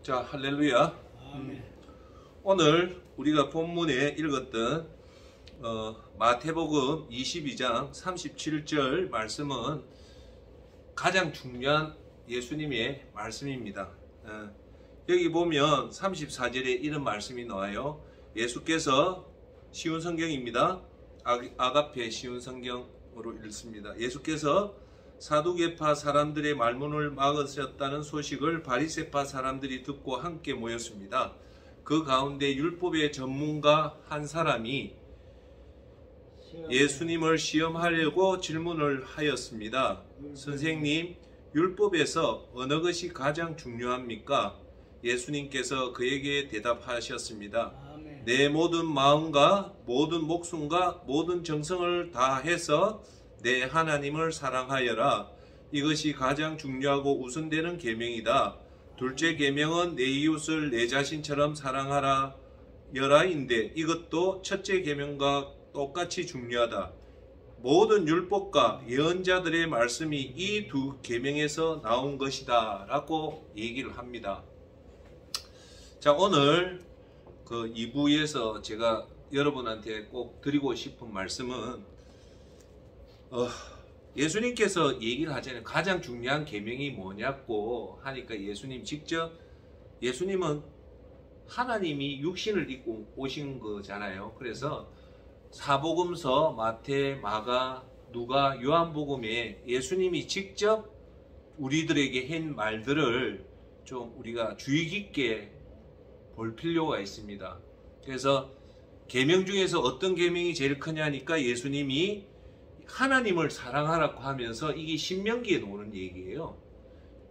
자, 할렐루야. 오늘 우리가 본문에 읽었던 마태복음 22장 37절 말씀은 가장 중요한 예수님의 말씀입니다. 여기 보면 34절에 이런 말씀이 나와요. 예수께서, 쉬운 성경입니다. 아가페 쉬운 성경으로 읽습니다. 예수께서 사두개파 사람들의 말문을 막으셨다는 소식을 바리새파 사람들이 듣고 함께 모였습니다. 그 가운데 율법의 전문가 한 사람이 예수님을 시험하려고 질문을 하였습니다. 선생님, 율법에서 어느 것이 가장 중요합니까? 예수님께서 그에게 대답하셨습니다. 내 모든 마음과 모든 목숨과 모든 정성을 다해서 내 하나님을 사랑하여라. 이것이 가장 중요하고 우선되는 계명이다. 둘째 계명은 내 이웃을 내 자신처럼 사랑하라 여라인데 이것도 첫째 계명과 똑같이 중요하다. 모든 율법과 예언자들의 말씀이 이 두 계명에서 나온 것이다 라고 얘기를 합니다. 자, 오늘 그 2부에서 제가 여러분한테 꼭 드리고 싶은 말씀은 예수님께서 얘기를 하잖아요. 가장 중요한 계명이 뭐냐고 하니까 예수님은 하나님이 육신을 입고 오신 거잖아요. 그래서 사복음서, 마태, 마가, 누가, 요한복음에 예수님이 직접 우리들에게 한 말들을 좀 우리가 주의 깊게 볼 필요가 있습니다. 그래서 계명 중에서 어떤 계명이 제일 크냐니까 예수님이 하나님을 사랑하라고 하면서 이게 신명기에 나오는 얘기예요.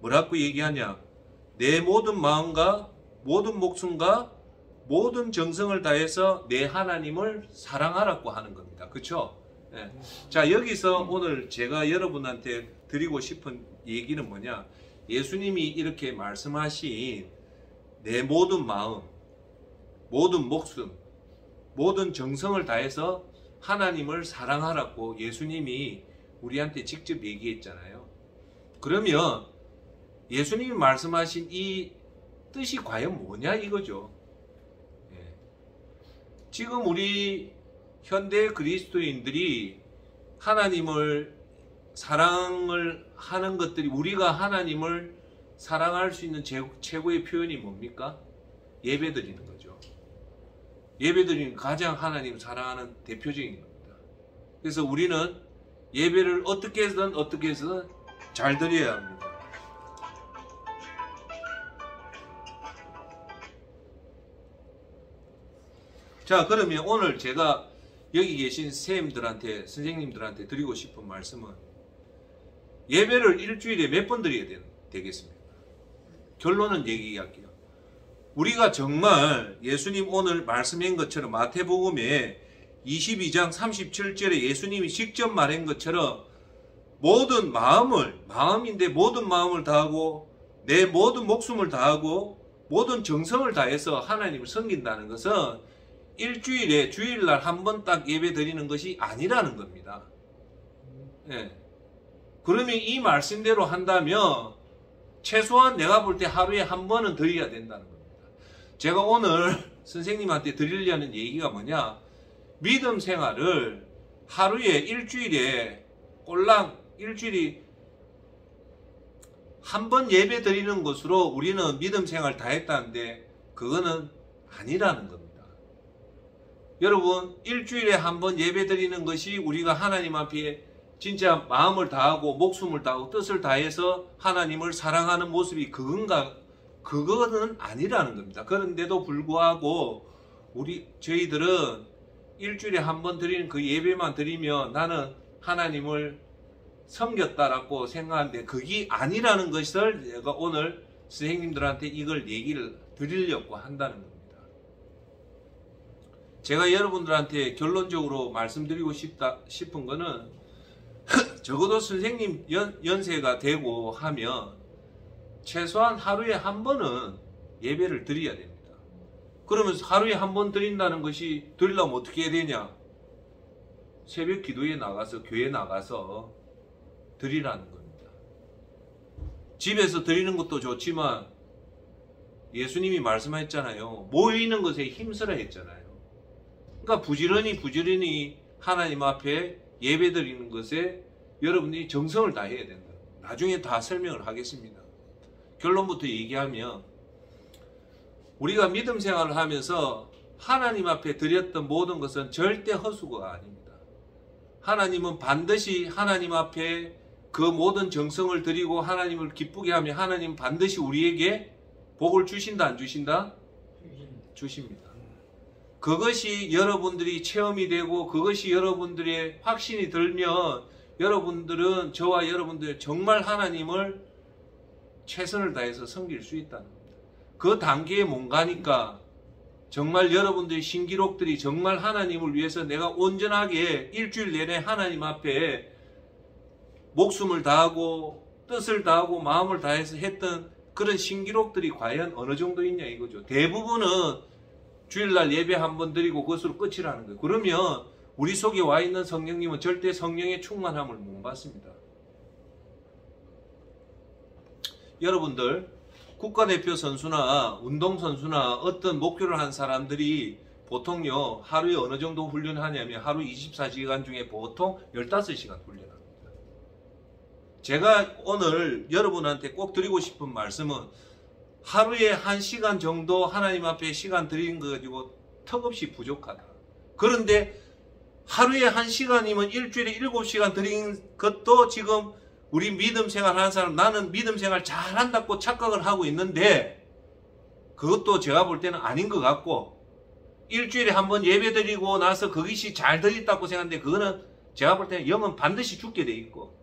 뭐라고 얘기하냐? 내 모든 마음과 모든 목숨과 모든 정성을 다해서 내 하나님을 사랑하라고 하는 겁니다. 그렇죠? 네. 자, 여기서 오늘 제가 여러분한테 드리고 싶은 얘기는 뭐냐? 예수님이 이렇게 말씀하신 내 모든 마음, 모든 목숨, 모든 정성을 다해서 하나님을 사랑하라고 예수님이 우리한테 직접 얘기했잖아요. 그러면 예수님이 말씀하신 이 뜻이 과연 뭐냐 이거죠. 지금 우리 현대 그리스도인들이 하나님을 사랑을 하는 것들이, 우리가 하나님을 사랑할 수 있는 최고의 표현이 뭡니까? 예배드리는 거죠. 예배드리는 가장 하나님 사랑하는 대표적인 겁니다. 그래서 우리는 예배를 어떻게 해서든 잘 드려야 합니다. 자, 그러면 오늘 제가 여기 계신 선생님들한테 드리고 싶은 말씀은 예배를 일주일에 몇 번 드려야 되겠습니까? 결론은 얘기할게요. 우리가 정말 예수님 오늘 말씀한 것처럼 마태복음에 22장 37절에 예수님이 직접 말한 것처럼 모든 마음인데 모든 마음을 다하고 내 모든 목숨을 다하고 모든 정성을 다해서 하나님을 섬긴다는 것은 일주일에 주일날 한 번 딱 예배 드리는 것이 아니라는 겁니다. 예. 그러면 이 말씀대로 한다면 최소한 내가 볼 때 하루에 한 번은 드려야 된다는 겁니다. 제가 오늘 선생님한테 드리려는 얘기가 뭐냐, 믿음 생활을 하루에 일주일에 일주일이 한 번 예배 드리는 것으로 우리는 믿음 생활 다 했다는데 그거는 아니라는 겁니다. 여러분, 일주일에 한 번 예배 드리는 것이 우리가 하나님 앞에 진짜 마음을 다하고 목숨을 다하고 뜻을 다해서 하나님을 사랑하는 모습이 그거는 아니라는 겁니다. 그런데도 불구하고 저희들은 일주일에 한 번 드리는 그 예배만 드리면 나는 하나님을 섬겼다라고 생각하는데 그게 아니라는 것을 제가 오늘 선생님들한테 이걸 얘기를 드리려고 한다는 겁니다. 제가 여러분들한테 결론적으로 말씀드리고 싶은 거는 적어도 선생님 연세가 되고 하면 최소한 하루에 한 번은 예배를 드려야 됩니다. 그러면 하루에 한 번 드린다는 것이 드리려면 어떻게 해야 되냐? 새벽 기도에 나가서, 교회 나가서 드리라는 겁니다. 집에서 드리는 것도 좋지만 예수님이 말씀하셨잖아요. 모이는 것에 힘쓰라 했잖아요. 그러니까 부지런히 하나님 앞에 예배드리는 것에 여러분이 정성을 다해야 된다. 나중에 다 설명을 하겠습니다. 결론부터 얘기하면 우리가 믿음 생활을 하면서 하나님 앞에 드렸던 모든 것은 절대 허수가 아닙니다. 하나님은 반드시 하나님 앞에 그 모든 정성을 드리고 하나님을 기쁘게 하며 하나님 반드시 우리에게 복을 주신다 안 주신다? 주십니다. 그것이 여러분들이 체험이 되고 그것이 여러분들의 확신이 들면 여러분들은 저와 여러분들 정말 하나님을 최선을 다해서 섬길 수 있다는 겁니다. 그 단계에 못 가니까 정말 여러분들의 신기록들이 정말 하나님을 위해서 내가 온전하게 일주일 내내 하나님 앞에 목숨을 다하고 뜻을 다하고 마음을 다해서 했던 그런 신기록들이 과연 어느 정도 있냐 이거죠. 대부분은 주일날 예배 한번 드리고 그것으로 끝이라는 거예요. 그러면 우리 속에 와 있는 성령님은 절대 성령의 충만함을 못 받습니다. 여러분들 국가대표 선수나 운동선수나 어떤 목표를 한 사람들이 보통요 하루에 어느 정도 훈련하냐면 하루 24시간 중에 보통 15시간 훈련합니다. 제가 오늘 여러분한테 꼭 드리고 싶은 말씀은 하루에 1시간 정도 하나님 앞에 시간 드리는 거 가지고 턱없이 부족하다. 그런데 하루에 1시간이면 일주일에 7시간 드리는 것도 지금 우리 믿음 생활 하는 사람 나는 믿음 생활 잘한다고 착각을 하고 있는데 그것도 제가 볼 때는 아닌 것 같고 일주일에 한번 예배 드리고 나서 그것이 잘 드렸다고 생각하는데 그거는 제가 볼 때는 영은 반드시 죽게 돼 있고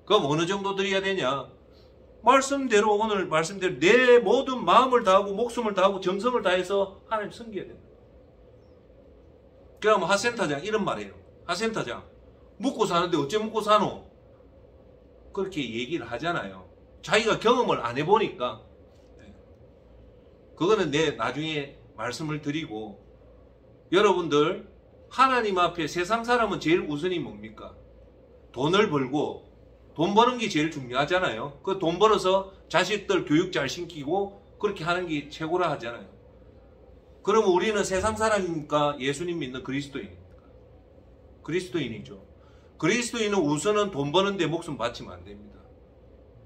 그럼 어느 정도 드려야 되냐? 말씀대로 오늘 말씀대로 내 모든 마음을 다하고 목숨을 다하고 정성을 다해서 하나님 섬겨야 된다. 그럼 하센터장 이런 말이에요. 하센터장 묵고 사는데 어째 묵고 사노? 그렇게 얘기를 하잖아요. 자기가 경험을 안 해보니까. 그거는 내 나중에 말씀을 드리고 여러분들 하나님 앞에 세상 사람은 제일 우선이 뭡니까? 돈을 벌고 돈 버는 게 제일 중요하잖아요. 그 돈 벌어서 자식들 교육 잘 시키고 그렇게 하는 게 최고라 하잖아요. 그러면 우리는 세상 사람입니까? 예수님 믿는 그리스도인입니까? 그리스도인이죠. 그리스도인은 우선은 돈 버는데 목숨 바치면 안 됩니다.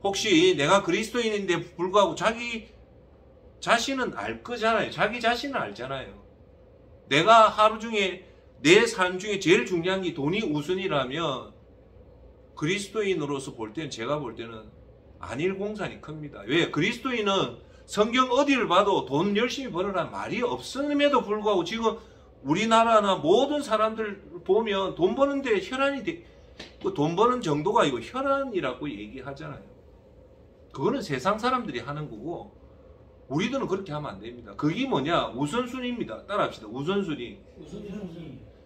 혹시 내가 그리스도인인데 불구하고 자기 자신은 알 거잖아요. 자기 자신은 알잖아요. 내가 하루 중에 내 삶 중에 제일 중요한 게 돈이 우선이라면 그리스도인으로서 볼 때는 제가 볼 때는 안일 공산이 큽니다. 왜? 그리스도인은 성경 어디를 봐도 돈 열심히 벌으라는 말이 없음에도 불구하고 지금 우리나라나 모든 사람들 보면 돈 버는데 혈안이 돈 버는 정도가 이거 혈안이라고 얘기하잖아요. 그거는 세상 사람들이 하는 거고 우리들은 그렇게 하면 안 됩니다. 그게 뭐냐? 우선순위입니다. 따라합시다. 우선순위.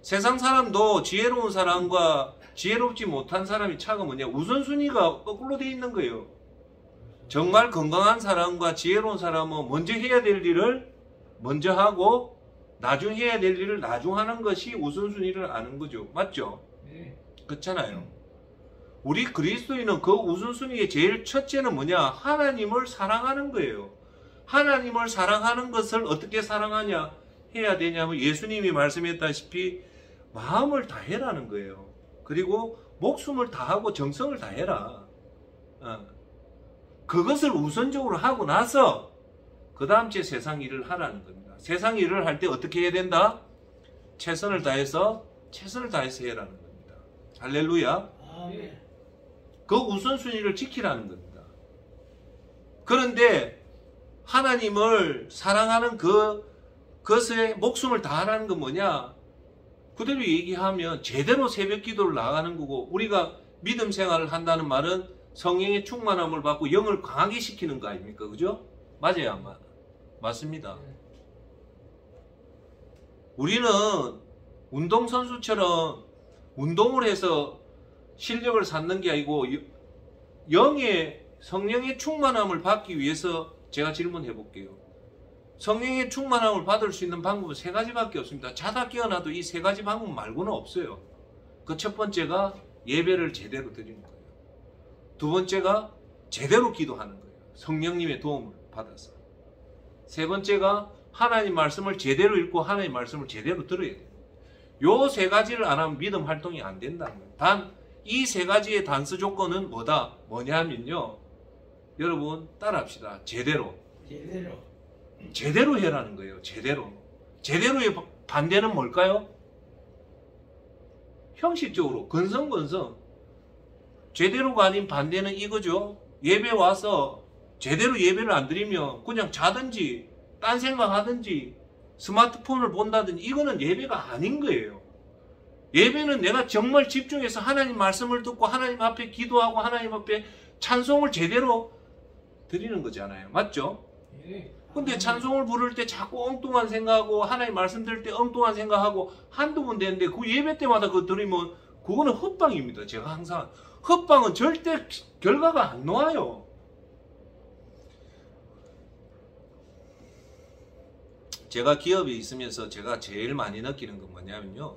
세상 사람도 지혜로운 사람과 지혜롭지 못한 사람이 차가 뭐냐? 우선순위가 거꾸로 돼 있는 거예요. 정말 건강한 사람과 지혜로운 사람은 먼저 해야 될 일을 먼저 하고 나중 해야 될 일을 나중 하는 것이 우선순위를 아는 거죠. 맞죠? 네. 그렇잖아요. 우리 그리스도인은 그 우선순위의 제일 첫째는 뭐냐? 하나님을 사랑하는 거예요. 하나님을 사랑하는 것을 어떻게 사랑하냐? 해야 되냐면 예수님이 말씀했다시피 마음을 다해라는 거예요. 그리고 목숨을 다하고 정성을 다해라. 그것을 우선적으로 하고 나서 그 다음 제 세상 일을 하라는 겁니다. 세상 일을 할 때 어떻게 해야 된다? 최선을 다해서 해라는 겁니다. 할렐루야. 그 우선순위를 지키라는 겁니다. 그런데 하나님을 사랑하는 그것에 목숨을 다하라는 건 뭐냐? 그대로 얘기하면 제대로 새벽 기도를 나가는 거고 우리가 믿음 생활을 한다는 말은 성령의 충만함을 받고 영을 강하게 시키는 거 아닙니까? 그죠? 맞아요? 안 맞아요? 맞습니다. 우리는 운동선수처럼 운동을 해서 실력을 쌓는 게 아니고 성령의 충만함을 받기 위해서 제가 질문해 볼게요. 성령의 충만함을 받을 수 있는 방법은 세 가지밖에 없습니다. 자다 깨어나도 이 세 가지 방법 말고는 없어요. 그 첫 번째가 예배를 제대로 드리는 거예요. 두 번째가 제대로 기도하는 거예요. 성령님의 도움을 받아서. 세 번째가 하나님 말씀을 제대로 읽고 하나님 말씀을 제대로 들어야 돼요. 요 세 가지를 안 하면 믿음 활동이 안 된다는 거예요. 단 이 세 가지의 단서 조건은 뭐냐면요. 여러분 따라합시다. 제대로 해라는 거예요. 제대로의 반대는 뭘까요? 형식적으로 건성건성. 제대로가 아닌 반대는 이거죠. 예배 와서 제대로 예배를 안 드리면 그냥 자든지 딴 생각하든지 스마트폰을 본다든지 이거는 예배가 아닌 거예요. 예배는 내가 정말 집중해서 하나님 말씀을 듣고 하나님 앞에 기도하고 하나님 앞에 찬송을 제대로 드리는 거잖아요. 맞죠? 근데 찬송을 부를 때 자꾸 엉뚱한 생각하고 하나님 말씀 들을 때 엉뚱한 생각하고 한두 번 되는데 그 예배 때마다 그거 들으면 그거는 헛방입니다. 제가 항상 헛방은 절대 결과가 안 나와요. 제가 기업에 있으면서 제가 제일 많이 느끼는 건 뭐냐면요.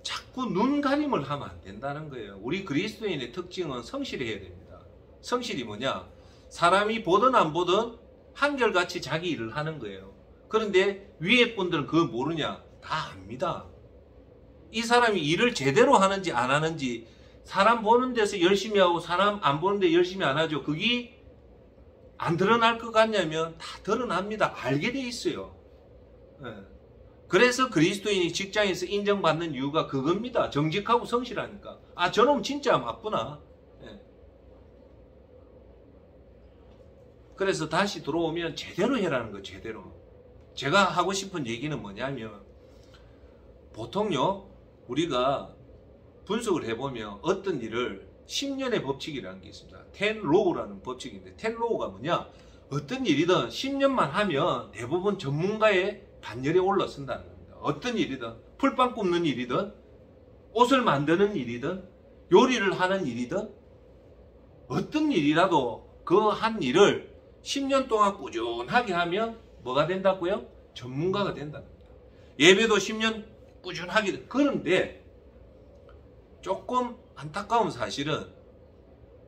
자꾸 눈 가림을 하면 안 된다는 거예요. 우리 그리스도인의 특징은 성실해야 됩니다. 성실이 뭐냐? 사람이 보든 안 보든 한결같이 자기 일을 하는 거예요. 그런데 위에 분들은 그걸 모르냐? 다 압니다. 이 사람이 일을 제대로 하는지 안 하는지 사람 보는 데서 열심히 하고 사람 안 보는 데 열심히 안 하죠. 그게 안 드러날 것 같냐면 다 드러납니다. 알게 돼 있어요. 그래서 그리스도인이 직장에서 인정받는 이유가 그겁니다. 정직하고 성실하니까. 아, 저놈 진짜 맞구나. 그래서 다시 들어오면 제대로 해라는 거예요. 제대로. 제가 하고 싶은 얘기는 뭐냐면 보통요. 우리가 분석을 해보면 어떤 일을 10년의 법칙이라는 게 있습니다. 10로우라는 법칙인데 10로우가 뭐냐? 어떤 일이든 10년만 하면 대부분 전문가의 반열에 올라선다는 겁니다. 어떤 일이든 풀빵 굽는 일이든 옷을 만드는 일이든 요리를 하는 일이든 어떤 일이라도 그 한 일을 10년 동안 꾸준하게 하면 뭐가 된다고요? 전문가가 된다는 겁니다. 예배도 10년 꾸준하게. 그런데 조금 안타까운 사실은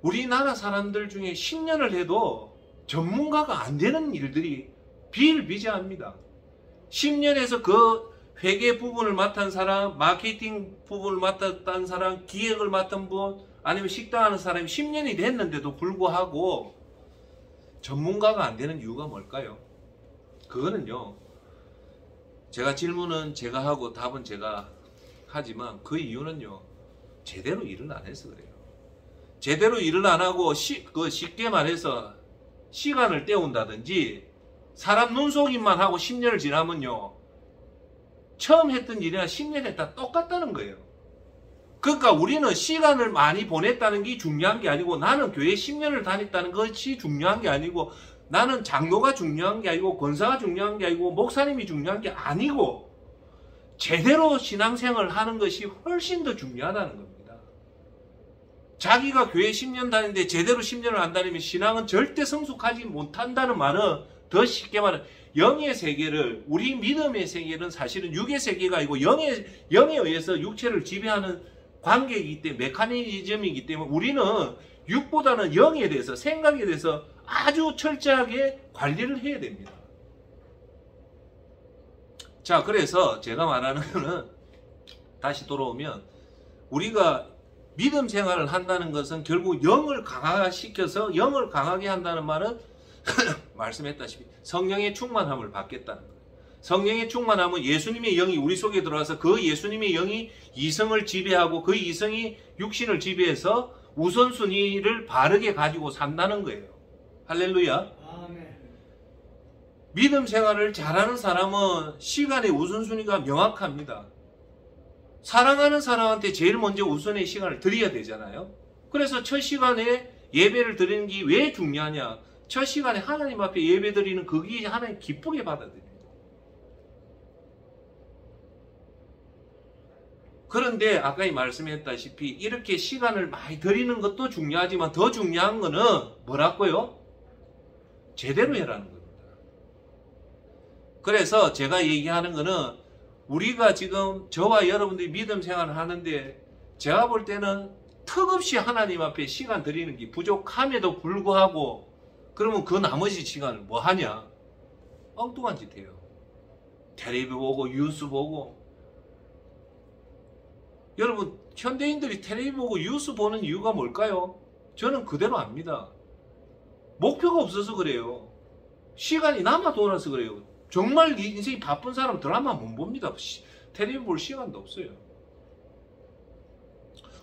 우리나라 사람들 중에 10년을 해도 전문가가 안 되는 일들이 비일비재합니다. 10년에서 그 회계 부분을 맡은 사람, 마케팅 부분을 맡았던 사람, 기획을 맡은 분, 아니면 식당 하는 사람이 10년이 됐는데도 불구하고 전문가가 안 되는 이유가 뭘까요? 그거는요. 제가 질문은 제가 하고 답은 제가 하지만 그 이유는요. 제대로 일을 안 해서 그래요. 제대로 일을 안 하고 쉽게 말해서 시간을 때운다든지 사람 눈속임만 하고 10년을 지나면요. 처음 했던 일이나 10년 했다 똑같다는 거예요. 그러니까 우리는 시간을 많이 보냈다는 게 중요한 게 아니고 나는 교회 10년을 다녔다는 것이 중요한 게 아니고 나는 장로가 중요한 게 아니고 권사가 중요한 게 아니고 목사님이 중요한 게 아니고 제대로 신앙생활을 하는 것이 훨씬 더 중요하다는 겁니다. 자기가 교회 10년 다니는데 제대로 10년을 안 다니면 신앙은 절대 성숙하지 못한다는 말은 더 쉽게 말하면 영의 세계를 우리 믿음의 세계는 사실은 육의 세계가 아니고 영에 의해서 육체를 지배하는 관계이기 때문에 메커니즘이기 때문에 우리는 육보다는 영에 대해서 생각에 대해서 아주 철저하게 관리를 해야 됩니다. 자, 그래서 제가 말하는 거는 다시 돌아오면 우리가 믿음 생활을 한다는 것은 결국 영을 강화시켜서 영을 강하게 한다는 말은 말씀했다시피 성령의 충만함을 받겠다는 거예요. 성령의 충만함은 예수님의 영이 우리 속에 들어와서 그 예수님의 영이 이성을 지배하고 그 이성이 육신을 지배해서 우선순위를 바르게 가지고 산다는 거예요. 할렐루야. 아멘. 믿음 생활을 잘하는 사람은 시간의 우선순위가 명확합니다. 사랑하는 사람한테 제일 먼저 우선의 시간을 드려야 되잖아요. 그래서 첫 시간에 예배를 드리는 게 왜 중요하냐? 첫 시간에 하나님 앞에 예배 드리는 그게 하나님 기쁘게 받아들입니다. 그런데 아까 말씀했다시피 이렇게 시간을 많이 드리는 것도 중요하지만 더 중요한 거는 뭐라고요? 제대로 해라는 겁니다. 그래서 제가 얘기하는 거는 우리가 지금 저와 여러분들이 믿음 생활을 하는데 제가 볼 때는 턱없이 하나님 앞에 시간 드리는 게 부족함에도 불구하고 그러면 그 나머지 시간을 뭐 하냐? 엉뚱한 짓 해요. 텔레비 보고 뉴스 보고. 여러분, 현대인들이 텔레비 보고 뉴스 보는 이유가 뭘까요? 저는 그대로 압니다. 목표가 없어서 그래요. 시간이 남아 돌아서 그래요. 정말 인생이 바쁜 사람 드라마 못 봅니다. 텔레비 볼 시간도 없어요.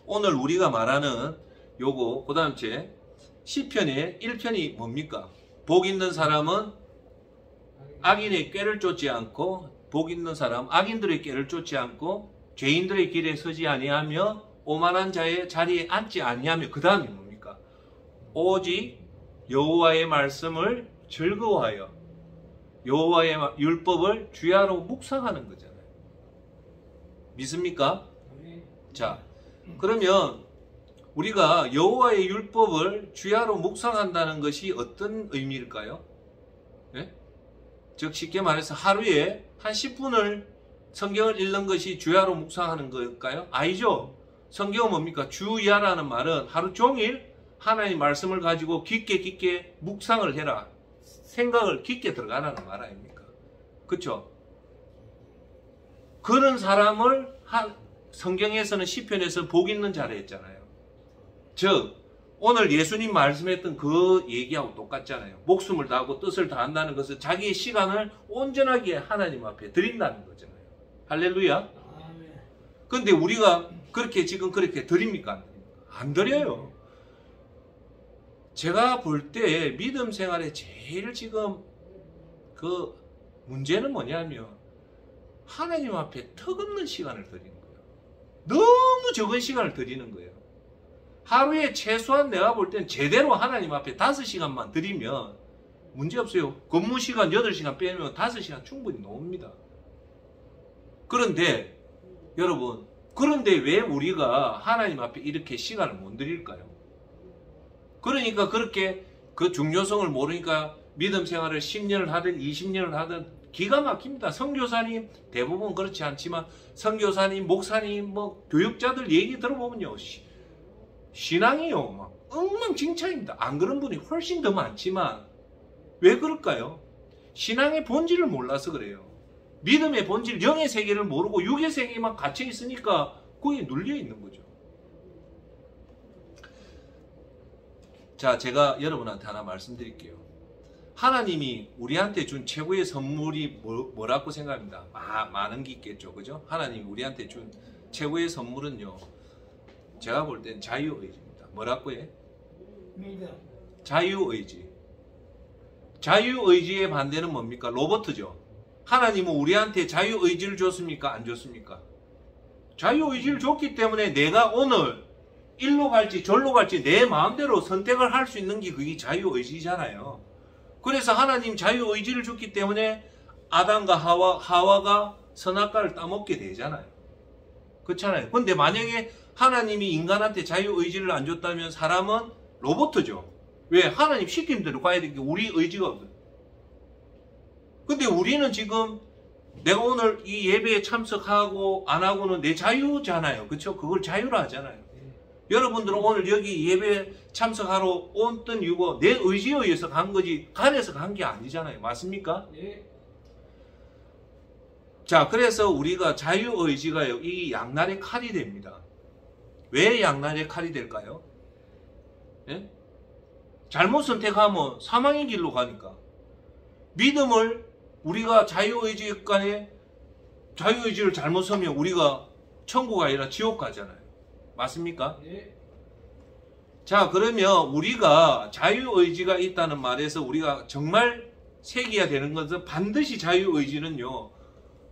오늘 우리가 말하는 요거 그 다음 제 시편의 1편이 뭡니까? 복 있는 사람은 악인의 꾀를 쫓지 않고, 복 있는 사람 악인들의 꾀를 쫓지 않고 죄인들의 길에 서지 아니하며 오만한 자의 자리에 앉지 아니하며, 그 다음이 뭡니까? 오직 여호와의 말씀을 즐거워하여 여호와의 율법을 주야로 묵상하는 거잖아요. 믿습니까? 자, 그러면 우리가 여호와의 율법을 주야로 묵상한다는 것이 어떤 의미일까요? 네? 즉 쉽게 말해서 하루에 한 10분을 성경을 읽는 것이 주야로 묵상하는 걸까요? 아니죠. 성경은 뭡니까? 주야라는 말은 하루 종일 하나님 말씀을 가지고 깊게 묵상을 해라. 생각을 깊게 들어가라는 말 아닙니까? 그렇죠? 그런 사람을 성경에서는 시편에서 복 있는 자라 했잖아요. 즉 오늘 예수님 말씀했던 그 얘기하고 똑같잖아요. 목숨을 다하고 뜻을 다한다는 것은 자기의 시간을 온전하게 하나님 앞에 드린다는 거잖아요. 할렐루야. 그런데 우리가 지금 그렇게 드립니까? 안 드려요. 제가 볼 때 믿음 생활에 제일 지금 그 문제는 뭐냐면 하나님 앞에 턱없는 시간을 드리는 거예요. 너무 적은 시간을 드리는 거예요. 하루에 최소한 내가 볼 땐 제대로 하나님 앞에 5시간만 드리면 문제없어요. 근무 시간 8시간 빼면 5시간 충분히 나옵니다. 그런데 여러분, 그런데 왜 우리가 하나님 앞에 이렇게 시간을 못 드릴까요? 그러니까 그렇게 그 중요성을 모르니까 믿음 생활을 10년을 하든 20년을 하든 기가 막힙니다. 선교사님 대부분 그렇지 않지만 선교사님, 목사님, 뭐 교육자들 얘기 들어보면요, 신앙이요 막 엉망진창입니다. 안 그런 분이 훨씬 더 많지만 왜 그럴까요? 신앙의 본질을 몰라서 그래요. 믿음의 본질, 영의 세계를 모르고 육의 세계만 갇혀 있으니까 거기에 눌려 있는 거죠. 자, 제가 여러분한테 하나 말씀드릴게요. 하나님이 우리한테 준 최고의 선물이 뭐라고 생각합니다? 많은 게 있겠죠. 그죠? 하나님이 우리한테 준 최고의 선물은요, 제가 볼 땐 자유의지입니다. 뭐라고 해? 자유의지. 자유의지의 반대는 뭡니까? 로버트죠. 하나님은 우리한테 자유의지를 줬습니까? 안 줬습니까? 자유의지를 줬기 때문에 내가 오늘 일로 갈지 절로 갈지 내 마음대로 선택을 할 수 있는 게 그게 자유의지잖아요. 그래서 하나님 자유의지를 줬기 때문에 아담과 하와가 선악과를 따먹게 되잖아요. 그렇잖아요. 근데 만약에 하나님이 인간한테 자유의지를 안 줬다면 사람은 로봇이죠. 왜? 하나님 시킨 대로 가야 되니까 우리 의지가 없어요. 근데 우리는 지금 내가 오늘 이 예배에 참석하고 안 하고는 내 자유잖아요. 그렇죠? 그걸 자유라 하잖아요. 여러분들은 오늘 여기 예배 참석하러 온던 이유가 내 의지에 의해서 간 거지 간에서 간 게 아니잖아요. 맞습니까? 네. 자, 그래서 우리가 자유의지가요, 이 양날의 칼이 됩니다. 왜 양날의 칼이 될까요? 예? 잘못 선택하면 사망의 길로 가니까. 믿음을 우리가 자유의지를 잘못 서면 우리가 천국 아니라 지옥 가잖아요. 맞습니까? 네. 자, 그러면 우리가 자유의지가 있다는 말에서 우리가 정말 새겨야 되는 것은 반드시 자유의지는요,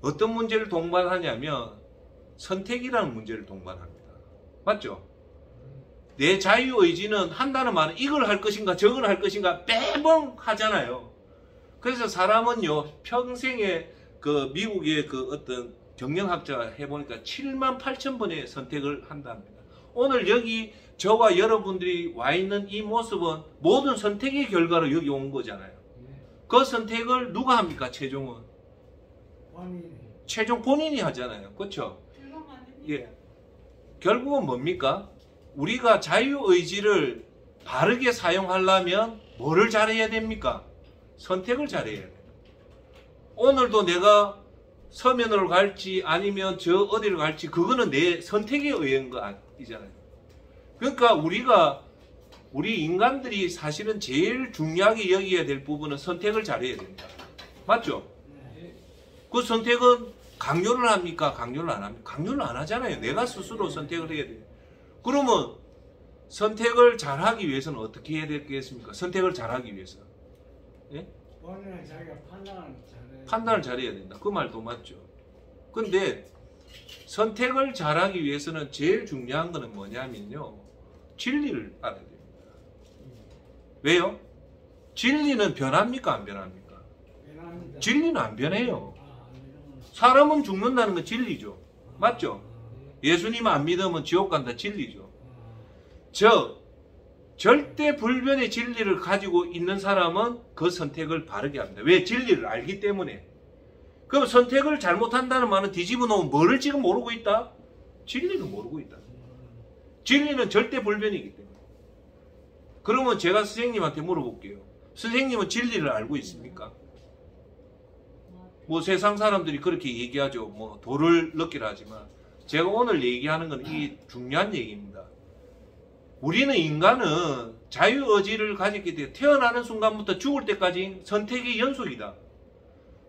어떤 문제를 동반하냐면 선택이라는 문제를 동반합니다. 맞죠? 내 자유의지는 한다는 말은 이걸 할 것인가 저걸 할 것인가 매번 하잖아요. 그래서 사람은요, 평생에 그 미국의 그 어떤 경영학자가 해보니까 78,000번의 선택을 한답니다. 오늘 여기 저와 여러분들이 와 있는 이 모습은 모든 선택의 결과로 여기 온 거잖아요. 그 선택을 누가 합니까? 최종은? 최종 본인이 하잖아요. 그렇죠? 예. 결국은 뭡니까? 우리가 자유의지를 바르게 사용하려면 뭐를 잘해야 됩니까? 선택을 잘해야 돼요. 오늘도 내가 서면으로 갈지 아니면 저 어디를 갈지 그거는 내 선택에 의한 거 아니잖아요. 그러니까 우리 인간들이 사실은 제일 중요하게 여겨야 될 부분은 선택을 잘해야 된다. 맞죠? 그 선택은 강요를 합니까? 강요를 안 합니까? 강요를 안 하잖아요. 내가 스스로 선택을 해야 돼요. 그러면 선택을 잘하기 위해서는 어떻게 해야 되겠습니까? 선택을 잘하기 위해서. 예? 본인은 자기가 판단을 잘해야 된다. 그 말도 맞죠. 근데 선택을 잘하기 위해서는 제일 중요한 거는 뭐냐면요. 진리를 알아야 됩니다. 왜요? 진리는 변합니까? 안 변합니까? 변합니다. 진리는 안 변해요. 사람은 죽는다는 건 진리죠. 맞죠? 예수님 안 믿으면 지옥 간다. 진리죠. 절대 불변의 진리를 가지고 있는 사람은 그 선택을 바르게 합니다. 왜? 진리를 알기 때문에. 그럼 선택을 잘못한다는 말은 뒤집어 놓으면 뭐를 지금 모르고 있다? 진리를 모르고 있다. 진리는 절대 불변이기 때문에. 그러면 제가 선생님한테 물어볼게요. 선생님은 진리를 알고 있습니까? 뭐 세상 사람들이 그렇게 얘기하죠. 뭐 돌을 넣기라 하지만 제가 오늘 얘기하는 건 이 중요한 얘기입니다. 우리는 인간은 자유의지를 가졌기 때문에 태어나는 순간부터 죽을 때까지 선택의 연속이다.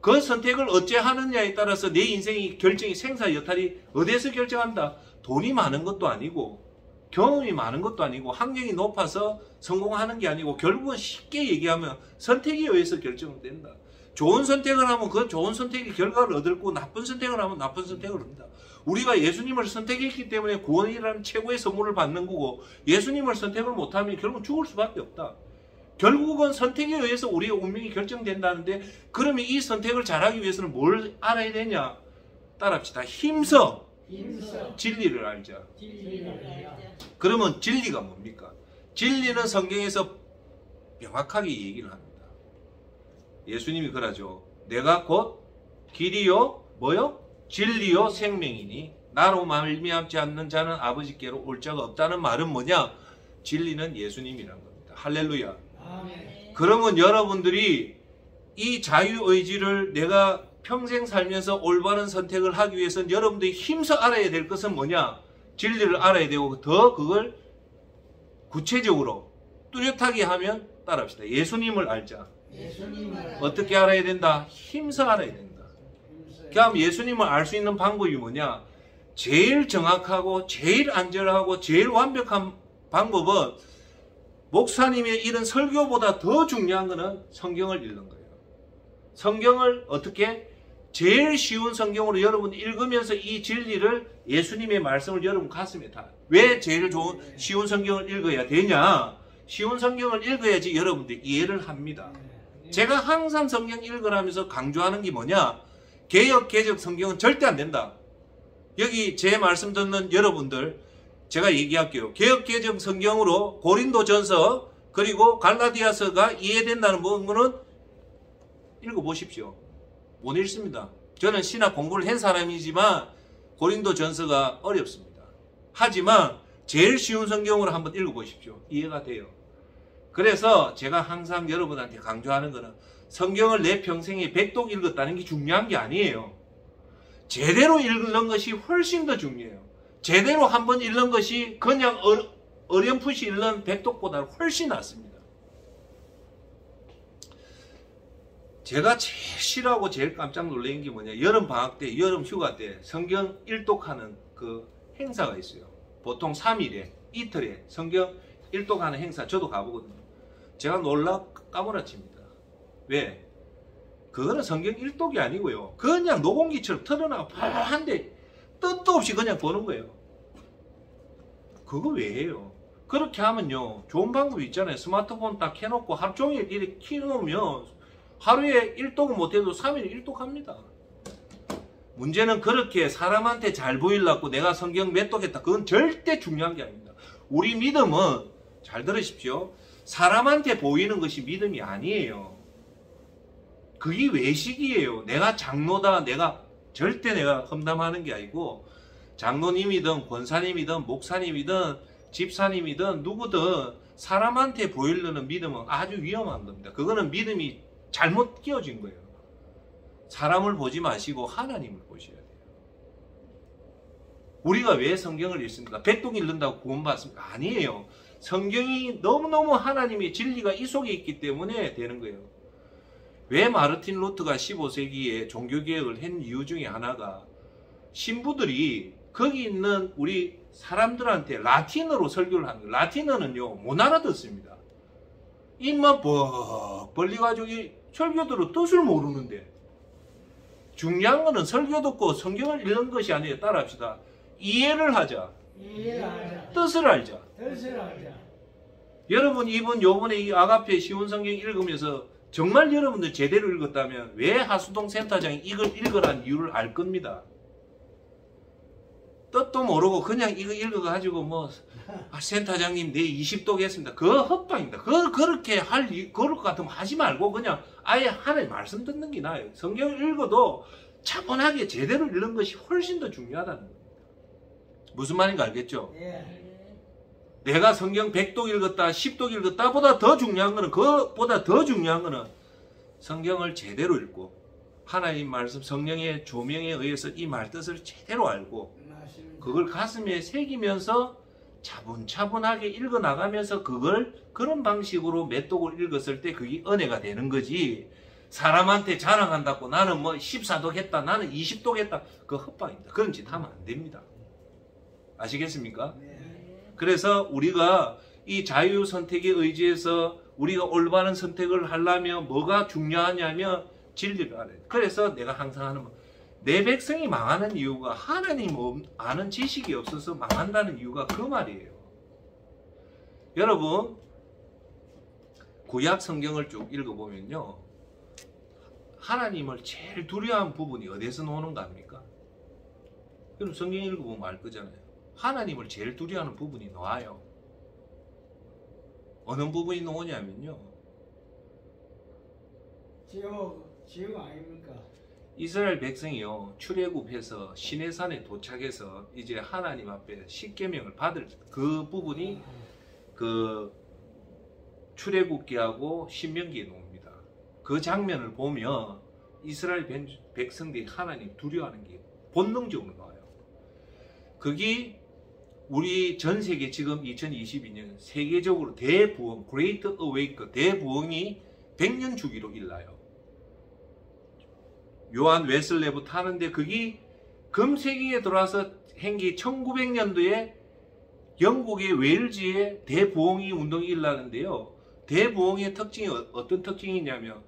그 선택을 어째 하느냐에 따라서 내 인생의 결정이 생사 여탈이 어디에서 결정한다? 돈이 많은 것도 아니고 경험이 많은 것도 아니고 학력이 높아서 성공하는 게 아니고 결국은 쉽게 얘기하면 선택에 의해서 결정된다. 좋은 선택을 하면 그 좋은 선택의 결과를 얻고 나쁜 선택을 하면 나쁜 선택을 얻는다. 우리가 예수님을 선택했기 때문에 구원이라는 최고의 선물을 받는 거고 예수님을 선택을 못하면 결국 죽을 수밖에 없다. 결국은 선택에 의해서 우리의 운명이 결정된다는데 그러면 이 선택을 잘하기 위해서는 뭘 알아야 되냐? 따라합시다. 힘써 진리를 알자. 그러면 진리가 뭡니까? 진리는 성경에서 명확하게 얘기를 합니다. 예수님이 그러죠. 내가 곧 길이요 뭐요? 진리요 생명이니 나로 말미암지 않는 자는 아버지께로 올 자가 없다는 말은 뭐냐? 진리는 예수님이란 겁니다. 할렐루야. 아멘. 그러면 여러분들이 이 자유의지를 내가 평생 살면서 올바른 선택을 하기 위해서는 여러분들이 힘써 알아야 될 것은 뭐냐? 진리를 알아야 되고 더 그걸 구체적으로 뚜렷하게 하면 따라합시다. 예수님을 알자. 어떻게 알아야 된다? 힘써 알아야 된다. 그럼 예수님을 알 수 있는 방법이 뭐냐? 제일 정확하고 제일 안전하고 제일 완벽한 방법은 목사님의 이런 설교보다 더 중요한 것은 성경을 읽는 거예요. 성경을 어떻게? 제일 쉬운 성경으로 여러분 읽으면서 이 진리를 예수님의 말씀을 여러분 가슴에 다. 왜 제일 쉬운 성경을 읽어야 되냐? 쉬운 성경을 읽어야지 여러분들이 이해를 합니다. 제가 항상 성경 읽으라면서 강조하는 게 뭐냐? 개역, 개적 성경은 절대 안 된다. 여기 제 말씀 듣는 여러분들 제가 얘기할게요. 개역, 개적 성경으로 고린도전서 그리고 갈라디아서가 이해된다는 부분은 읽어보십시오. 못 읽습니다. 저는 신학 공부를 한 사람이지만 고린도전서가 어렵습니다. 하지만 제일 쉬운 성경으로 한번 읽어보십시오. 이해가 돼요. 그래서 제가 항상 여러분한테 강조하는 것은 성경을 내 평생에 100독 읽었다는 게 중요한 게 아니에요. 제대로 읽는 것이 훨씬 더 중요해요. 제대로 한번 읽는 것이 그냥 어렴풋이 읽는 100독보다 훨씬 낫습니다. 제가 제일 싫어하고 제일 깜짝 놀란 게 뭐냐? 여름 방학 때, 여름 휴가 때 성경 일독하는 그 행사가 있어요. 보통 3일에, 이틀에 성경 일독하는 행사 저도 가보거든요. 제가 놀라 까무라칩니다. 왜? 그거는 성경 일독이 아니고요. 그냥 노공기처럼 틀어놔 파란데 뜻도 없이 그냥 보는 거예요. 그거 왜 해요? 그렇게 하면요. 좋은 방법이 있잖아요. 스마트폰 딱 켜놓고 하루 종일 이렇게 켜놓으면 하루에 1독은 못해도 3일 1독합니다. 문제는 그렇게 사람한테 잘 보이려고 내가 성경 몇 독했다. 그건 절대 중요한 게 아닙니다. 우리 믿음은 잘 들으십시오. 사람한테 보이는 것이 믿음이 아니에요. 그게 외식이에요. 내가 장로다. 절대 내가 험담하는 게 아니고 장로님이든 권사님이든 목사님이든 집사님이든 누구든 사람한테 보이려는 믿음은 아주 위험한 겁니다. 그거는 믿음이 잘못 끼워진 거예요. 사람을 보지 마시고 하나님을 보셔야 돼요. 우리가 왜 성경을 읽습니까? 백독 읽는다고 구원받습니까? 아니에요. 성경이 너무너무 하나님의 진리가 이 속에 있기 때문에 되는 거예요. 왜 마르틴 루터가 15세기에 종교개혁을 한 이유 중에 하나가 신부들이 거기 있는 우리 사람들한테 라틴어로 설교를 하는 거예요. 라틴어는요 못 알아듣습니다. 입만 뻑 벌려가지고 이 설교들은 뜻을 모르는데, 중요한 거는 설교 듣고 성경을 읽는 것이 아니에요. 따라합시다. 이해를 하자. 이해하자. 뜻을 알자. 뜻을 알자. 여러분 이번 요번에 이 아가페 시온 성경 읽으면서 정말 여러분들 제대로 읽었다면 왜 하수동 센터장이 이걸 읽으라는 이유를 알 겁니다. 뜻도 모르고 그냥 이거 읽어가지고 뭐 센터장님 내 20독 했습니다. 그거 헛방입니다. 그렇게 그럴 것 같으면 하지 말고 그냥 아예 하나님 말씀 듣는 게 나아요. 성경을 읽어도 차분하게 제대로 읽는 것이 훨씬 더 중요하다는 겁니다. 무슨 말인가 알겠죠? 예. 내가 성경 100독 읽었다 10독 읽었다 보다 더 중요한 거는, 그것보다 더 중요한 거는 성경을 제대로 읽고 하나님 말씀 성령의 조명에 의해서 이 말뜻을 제대로 알고 맞습니다. 그걸 가슴에 새기면서 차분차분하게 읽어나가면서 그걸 그런 방식으로 몇 독을 읽었을 때 그게 은혜가 되는 거지, 사람한테 자랑한다고 나는 뭐 14독 했다 나는 20독 했다, 그거 헛방입니다. 그런 짓 하면 안 됩니다. 아시겠습니까? 네. 그래서 우리가 이 자유 선택에 의지해서 우리가 올바른 선택을 하려면 뭐가 중요하냐면 진리를 알아야 돼. 그래서 내가 항상 하는 말, 내 백성이 망하는 이유가 하나님 아는 지식이 없어서 망한다는 이유가 그 말이에요. 여러분 구약 성경을 쭉 읽어보면요, 하나님을 제일 두려워하는 부분이 어디에서 나오는가 합니까? 그럼 성경 읽어보면 알 거잖아요. 하나님을 제일 두려워하는 부분이 나와요. 어느 부분이 나오냐면요, 지옥 아닙니까? 이스라엘 백성이요 출애굽해서 시내산에 도착해서 이제 하나님 앞에 십계명을 받을 그 부분이 그 출애굽기하고 신명기에 나옵니다. 그 장면을 보면 이스라엘 백성들이 하나님 두려워하는 게 본능적으로 나와요. 그게 우리 전 세계 지금 2022년 세계적으로 대부흥, Great Awake, 대부흥이 100년 주기로 일나요. 요한 웨슬레부터 하는데 그게 금세기에 들어와서 행기 1900년도에 영국의 웨일즈에 대부흥이 운동이 일어나는데요. 대부흥의 특징이 어떤 특징이냐면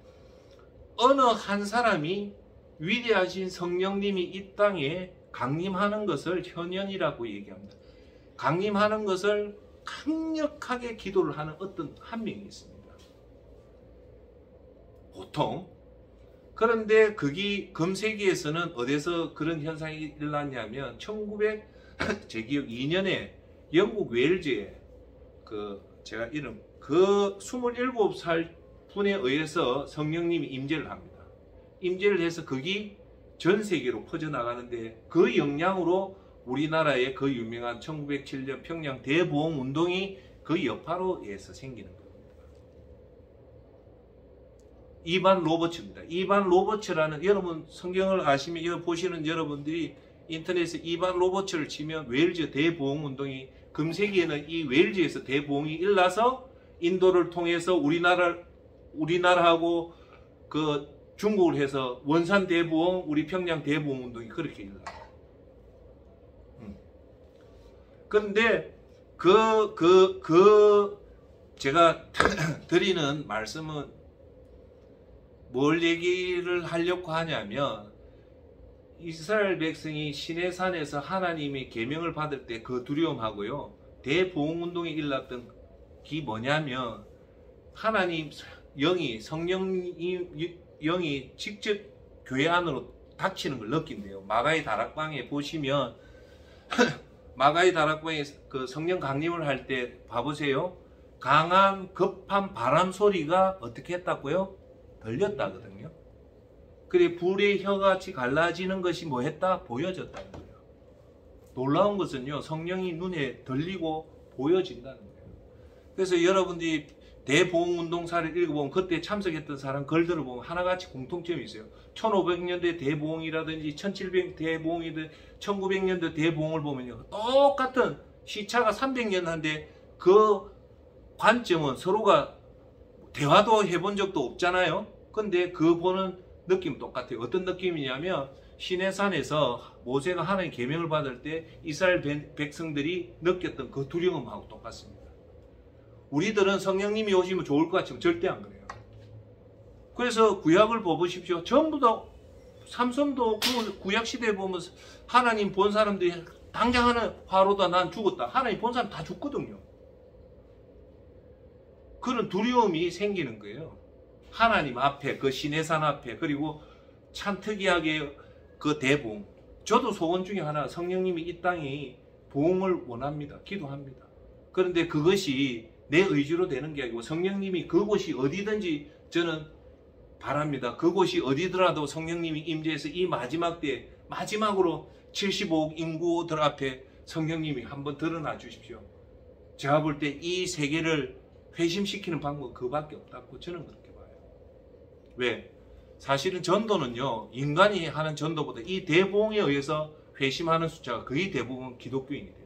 어느 한 사람이 위대하신 성령님이 이 땅에 강림하는 것을 현현이라고 얘기합니다. 강림하는 것을 강력하게 기도를 하는 어떤 한 명이 있습니다. 보통. 그런데 그게 금세기에서는 어디서 그런 현상이 일어났냐면 제 기억 2년에 영국 웨일즈에 제가 이름 27살 분에 의해서 성령님이 임재를 합니다. 임재를 해서 그게 전 세계로 퍼져나가는데 그 영향으로 우리나라의 그 유명한 1907년 평양 대부흥 운동이 그 여파로 의해서 생기는 겁니다. 이반 로버츠입니다. 이반 로버츠라는, 여러분 성경을 아시면 여기 보시는 여러분들이 인터넷에 이반 로버츠를 치면 웨일즈 대부흥 운동이 금세기에는 이 웨일즈에서 대부흥이 일어나서 인도를 통해서 우리나라하고 그 중국을 해서 원산 대부흥, 우리 평양 대부흥 운동이 그렇게 일어나요. 그런데 제가 드리는 말씀은 뭘 얘기를 하려고 하냐면 이스라엘 백성이 시내산에서 하나님의 계명을 받을 때 그 두려움하고요, 대부흥운동이 일어났던 게 뭐냐면 하나님 성령 영이 직접 교회 안으로 닥치는 걸 느낀대요. 마가의 다락방에 보시면 마가의 다락방에 그 성령 강림을 할 때 봐보세요. 강한 급한 바람 소리가 어떻게 했다고요? 들렸다거든요. 그래 불의 혀같이 갈라지는 것이 뭐 했다? 보여졌다는 거예요. 놀라운 것은요, 성령이 눈에 들리고 보여진다는 거예요. 그래서 여러분들이 대보응운동사를 읽어보면 그때 참석했던 사람 글들을 보면 하나같이 공통점이 있어요. 1500년대 대보응이라든지 1700 대보응이든 1900년대 대보응을 보면요. 똑같은 시차가 300년 한데 그 관점은 서로가 대화도 해본 적도 없잖아요. 근데 그 보는 느낌 똑같아요. 어떤 느낌이냐면 시내산에서 모세가 하나님 계명을 받을 때 이스라엘 백성들이 느꼈던 그 두려움하고 똑같습니다. 우리들은 성령님이 오시면 좋을 것 같지만 절대 안 그래요. 그래서 구약을 보십시오. 전부 다 삼손도 그 구약 시대에 보면 하나님 본 사람들이 당장 하는 화로다 난 죽었다. 하나님 본 사람 다 죽거든요. 그런 두려움이 생기는 거예요. 하나님 앞에 그 시내산 앞에 그리고 참 특이하게 그 대보응. 저도 소원 중에 하나 성령님이 이 땅에 보응을 원합니다. 기도합니다. 그런데 그것이 내 의지로 되는 게 아니고 성령님이 그곳이 어디든지 저는 바랍니다. 그곳이 어디더라도 성령님이 임재해서 이 마지막 때 마지막으로 75억 인구들 앞에 성령님이 한번 드러나 주십시오. 제가 볼 때 이 세계를 회심시키는 방법은 그밖에 없다고 저는 그렇게 봐요. 왜? 사실은 전도는요, 인간이 하는 전도보다 이 대보응에 의해서 회심하는 숫자가 거의 대부분 기독교인이 됩니다.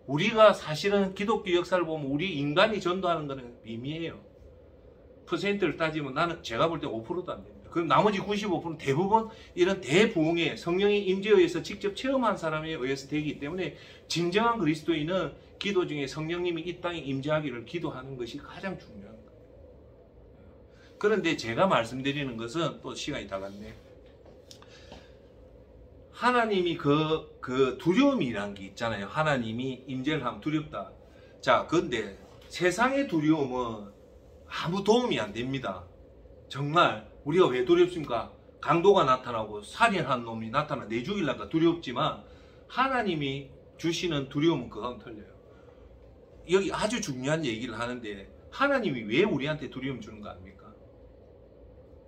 우리가 사실은 기독교 역사를 보면 우리 인간이 전도하는 것은 미미해요. 퍼센트를 따지면 나는 제가 볼 때 5%도 안 됩니다. 그럼 나머지 95%는 대부분 이런 대부흥에 성령의 임재에 의해서 직접 체험한 사람에 의해서 되기 때문에 진정한 그리스도인은 기도 중에 성령님이 이 땅에 임재하기를 기도하는 것이 가장 중요한 거예요. 그런데 제가 말씀드리는 것은 또 시간이 다 갔네. 하나님이 그 두려움이란 게 있잖아요. 하나님이 임재를 하면 두렵다. 자, 그런데 세상의 두려움은 아무 도움이 안 됩니다. 정말 우리가 왜 두렵습니까? 강도가 나타나고 살인한 놈이 나타나 내 죽이려니까 두렵지만 하나님이 주시는 두려움은 그건 틀려요. 여기 아주 중요한 얘기를 하는데 하나님이 왜 우리한테 두려움 주는 거 아닙니까?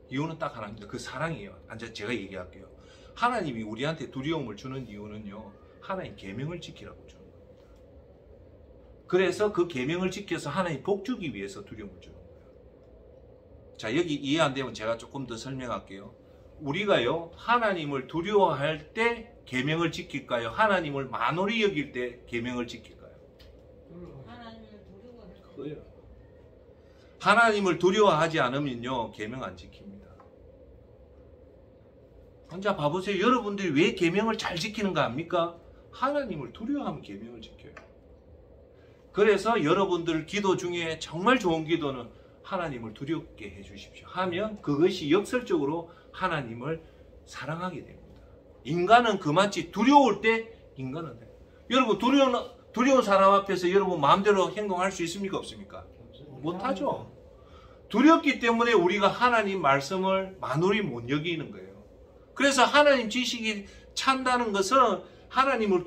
이유는 딱 하나입니다. 그 사랑이에요. 제가 얘기할게요. 하나님이 우리한테 두려움을 주는 이유는요, 하나님 계명을 지키라고 주는 겁니다. 그래서 그 계명을 지켜서 하나님 복 주기 위해서 두려움을 주는 거예요. 자, 여기 이해 안 되면 제가 조금 더 설명할게요. 우리가요, 하나님을 두려워할 때 계명을 지킬까요? 하나님을 만홀히 여길 때 계명을 지킬까요? 하나님을 두려워할 때. 그거예요. 하나님을 두려워하지 않으면요, 계명 안 지킵니다. 혼자 봐보세요. 여러분들이 왜 계명을 잘 지키는가 합니까? 하나님을 두려워하면 계명을 지켜요. 그래서 여러분들 기도 중에 정말 좋은 기도는 하나님을 두렵게 해주십시오 하면 그것이 역설적으로 하나님을 사랑하게 됩니다. 인간은 그만치 두려울 때 인간은 돼요. 여러분 두려운 사람 앞에서 여러분 마음대로 행동할 수 있습니까? 없습니까? 못하죠. 두렵기 때문에 우리가 하나님 말씀을 만홀히 못 여기는 거예요. 그래서 하나님 지식이 찬다는 것은 하나님을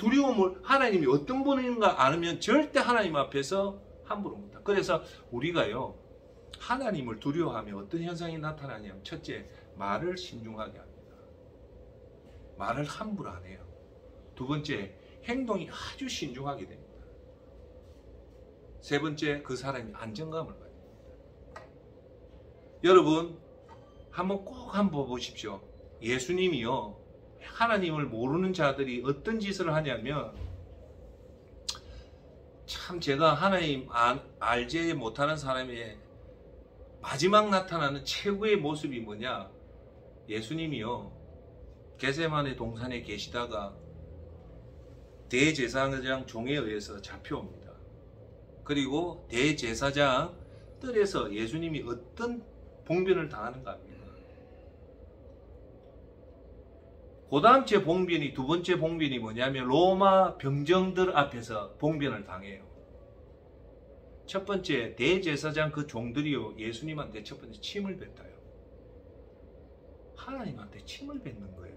하나님이 어떤 분인가 알면 절대 하나님 앞에서 함부로 못합니다. 그래서 우리가요, 하나님을 두려워하면 어떤 현상이 나타나냐면 첫째, 말을 신중하게 합니다. 말을 함부로 안 해요. 두 번째, 행동이 아주 신중하게 됩니다. 세 번째, 그 사람이 안정감을 가집니다. 여러분 한번 꼭 한번 보십시오. 예수님이요, 하나님을 모르는 자들이 어떤 짓을 하냐면, 참 제가 하나님 알지 못하는 사람의 마지막 나타나는 최고의 모습이 뭐냐, 예수님이요 겟세마네 동산에 계시다가 대제사장 종에 의해서 잡혀옵니다. 그리고 대제사장 뜰에서 예수님이 어떤 봉변을 당하는가 합니다. 그 다음 제 봉변이, 두 번째 봉변이 뭐냐면 로마 병정들 앞에서 봉변을 당해요. 첫 번째, 대제사장 그 종들이요, 예수님한테 첫 번째 침을 뱉어요. 하나님한테 침을 뱉는 거예요.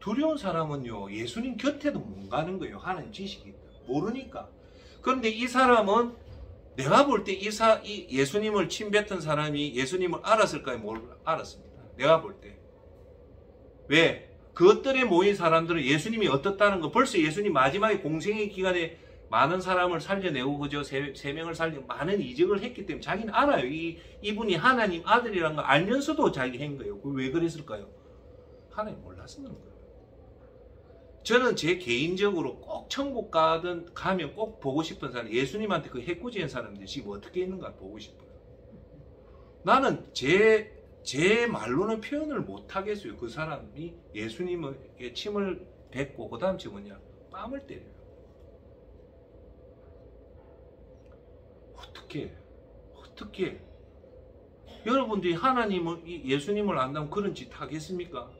두려운 사람은요, 예수님 곁에도 못 가는 거예요. 하나님 지식이 모르니까. 그런데 이 사람은 내가 볼 때 이 예수님을 침뱉은 사람이 예수님을 알았을까요? 알았습니다. 내가 볼 때. 왜? 그것들에 모인 사람들은 예수님이 어떻다는 거, 벌써 예수님 마지막에 공생의 기간에 많은 사람을 살려내고 그저 세 명을 살려 많은 이적을 했기 때문에 자기는 알아요. 이분이 하나님 아들이라는 걸 알면서도 자기 한 거예요. 왜 그랬을까요? 하나님 몰라서 그런 거예요. 저는 제 개인적으로 꼭 천국 가면 꼭 보고 싶은 사람, 예수님한테 그 해코지한 사람들이 지금 어떻게 있는가 보고 싶어요. 나는 제 말로는 표현을 못 하겠어요. 그 사람이 예수님의 침을 뱉고 그 다음 뭐냐, 뺨을 때려요. 어떻게 여러분들이 하나님을, 예수님을 안다면 그런 짓 하겠습니까?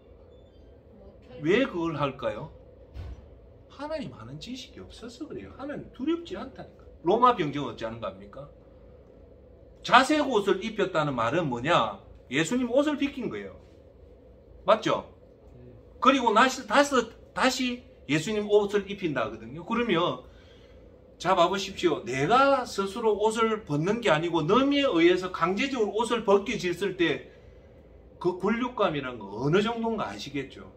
왜 그걸 할까요? 하나님 아는 지식이 없어서 그래요. 하나님 두렵지 않다니까. 로마 병정 어찌하는 겁니까? 자색 옷을 입혔다는 말은 뭐냐? 예수님 옷을 비킨 거예요. 맞죠? 그리고 다시 예수님 옷을 입힌다 하거든요. 그러면 자 봐보십시오. 내가 스스로 옷을 벗는 게 아니고 너미에 의해서 강제적으로 옷을 벗게 짓을 때 그 굴욕감이라는 거 어느 정도인가 아시겠죠?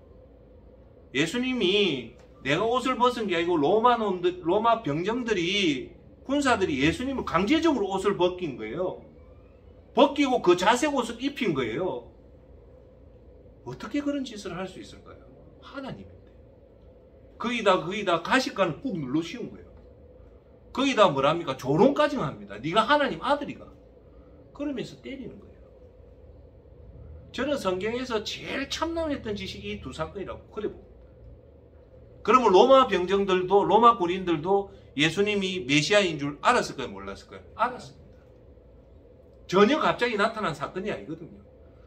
예수님이 내가 옷을 벗은 게 아니고 로마 병정들이, 군사들이 예수님을 강제적으로 옷을 벗긴 거예요. 벗기고 그 자색 옷을 입힌 거예요. 어떻게 그런 짓을 할 수 있을까요? 하나님인데. 거기다 가시관을 꾹 눌러 씌운 거예요. 거기다 뭐랍니까? 조롱까지 합니다. 네가 하나님 아들이가. 그러면서 때리는 거예요. 저는 성경에서 제일 참담했던 짓이 이 두 사건이라고 그래 봅니다. 그러면 로마 병정들도, 로마 군인들도 예수님이 메시아인 줄 알았을까요? 몰랐을까요? 알았습니다. 전혀 갑자기 나타난 사건이 아니거든요.